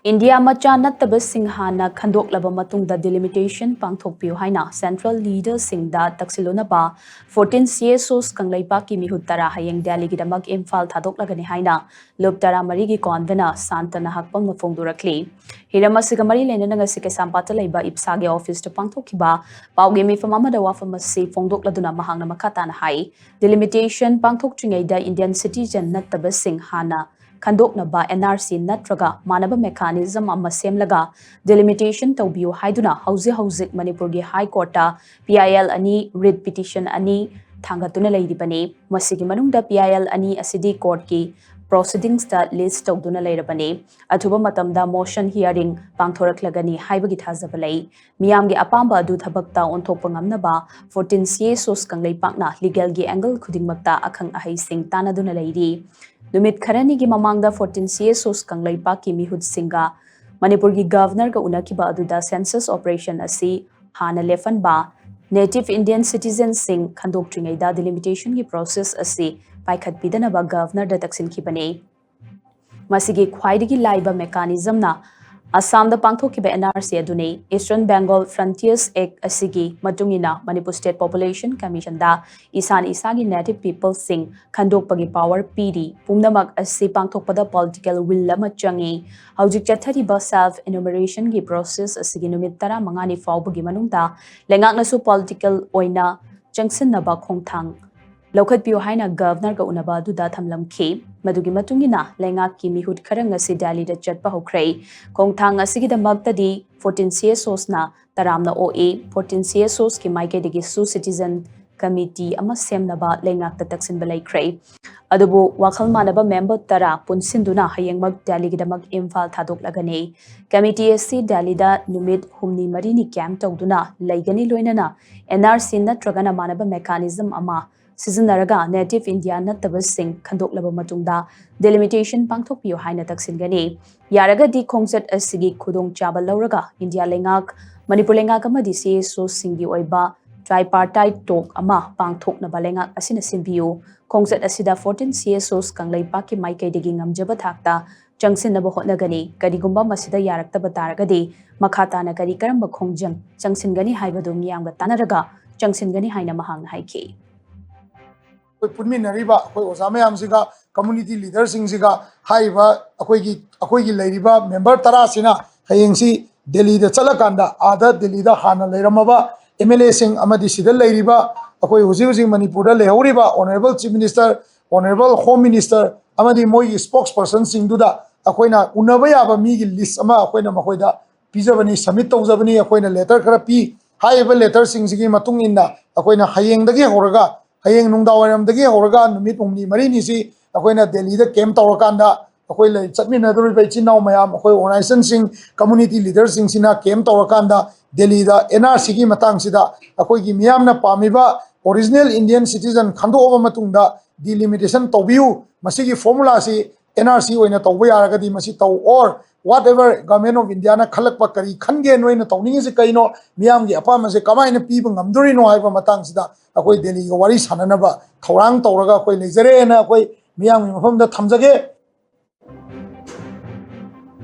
India macha nattaba singhana khandok laba matungda delimitation pangthokpiu haina central leader singda taksilona ba 14 CSOs kanglaipa ki Meehut tara Hayeng Delhi gi damak imphal thadok lagani haina lob tara mari gi konvena santana hakpam na fongdurakli hirama sigamari lenana ngasi ke sampata leiba ipsa ge office to pangthokhiba pawge mi famama da wafam se fongdok laduna mahangna makata na hai delimitation pangthok tringai da Indian citizen nattaba singhana Khandoknaba NRC natraga manaba mechanism amma semlaga delimitation tawbiu haiduna hauzik Manipur gi High Court ta PIL ani writ petition ani thangatuna leiribani masigi manungda PIL ani asidi court ki proceedings ta list tawduna leirabani athuba matamda motion hearing pangthoraklagani haibagi thazabalai miyam gi apamba adu thabakta onthokpa ngamnaba 14 CSOs kanglei pakna legal gi angle khudingmakta akhang ahai sing tanaduna leiri Numit Kharani gi mamangda 14 CSOs kanglaipa ki Meehut Singa Manipur gi governor ga unakiba aduda census operation asi hana lefan ba native Indian citizens sing khandok tringai da delimitation gi process asi paikhat pidana ba governor da taksin ki bane masigi khwaidigi laiba mechanism na Assam da pangthokiba NRC adune Eastern Bengal Frontiers Act asigi matungina Manipur State Population Commission da isan isagi native people sing khandokpagi power pidi pumnamak asi pangthokpada political will lama changi haujik chathari ba self enumeration gi process asigi numit tara mangani fawbagi manungda lengakna su political oina jangsin naba khongthang Lokhat piu haina governor ga unaba du da thamlam khi madugi matungina lengak ki Meehut kharang asi Delhi da chatpa hokrei khongthang asigi da magta di 14 CSOs na taramna OA 14 CSOs ki maike digi su citizen committee ama semnaba lengak ta taksin balai krei adubu wakhal manaba member tara punsinduna hayengmak Delhi gi damak imphal thadok lagane committee asi Delhi da numit humni marini camp tawduna laigani loinana NRC na tragana manaba mechanism ama Sizunaraga native India nattaba sing khandoklaba matungda delimitation pangthokpiu haina taksingani yaraga di khongchat asigi khudong chaba lauraga India lengak Manipur lengak amadi CSO singi oiba tripartite talk ama pangthoknaba lengak asina simbiu khongchat asida 14 CSOs kanglaipa ki maikei digi ngamjaba thakta changsinnaba hotnagani karigumba masida yaraktaba taragadi makhata na kari karamba khongjang changsingani haibadu miyamga tanaraga changsingani haina mahang haiki पुनमिनरीबा अखोय ओजा मयामसिगा community लीडरसिंगसिगा हाइबा अखोयगी लैरिबा member तरासिना हयेंसी Delhi दा चलकांदा आदा दिल्ली दा हाना लैरमबा MLA सिंग अमदि सिदा लैरिबा अखोय हुजी मणिपुर दा लेहौरिबा honorable chief minister honorable home minister अमदि मोयगी स्पोक्स पर्सन सिंगदुदा अखोयना उनबा याबा मीगी लिस्ट अमा अखोयना मखोयदा पिजबनी सबमिट तौजबनी अखोयना लेटर खरा पी हाइबा लेटर सिंगसिगी मतुंग इंदा अखोयना हयेंदगी होरगा Hayeng nungdawaramdagi horaga numit umni marini si akoina Delhi da camp tawrakanda akoi lai chatminaduri bai chinnaw mayam akoi organization sing community leaders sing sina camp tawrakanda Delhi da NRC gi matang sida akoi gi miyamna pamiba original Indian citizen khando oba matungda delimitation tawbiu masigi formula si NRC oina tawba yaragadi masi taw or whatever government of India na khalakpa kari khange noina tawningi se kaino miyam gi apama se kamaina piba ngamduri no haiba matang sida akoi Delhi ga wari sananaba thorang tawraga akoi lejare na akoi miyam gi mafamda thamjage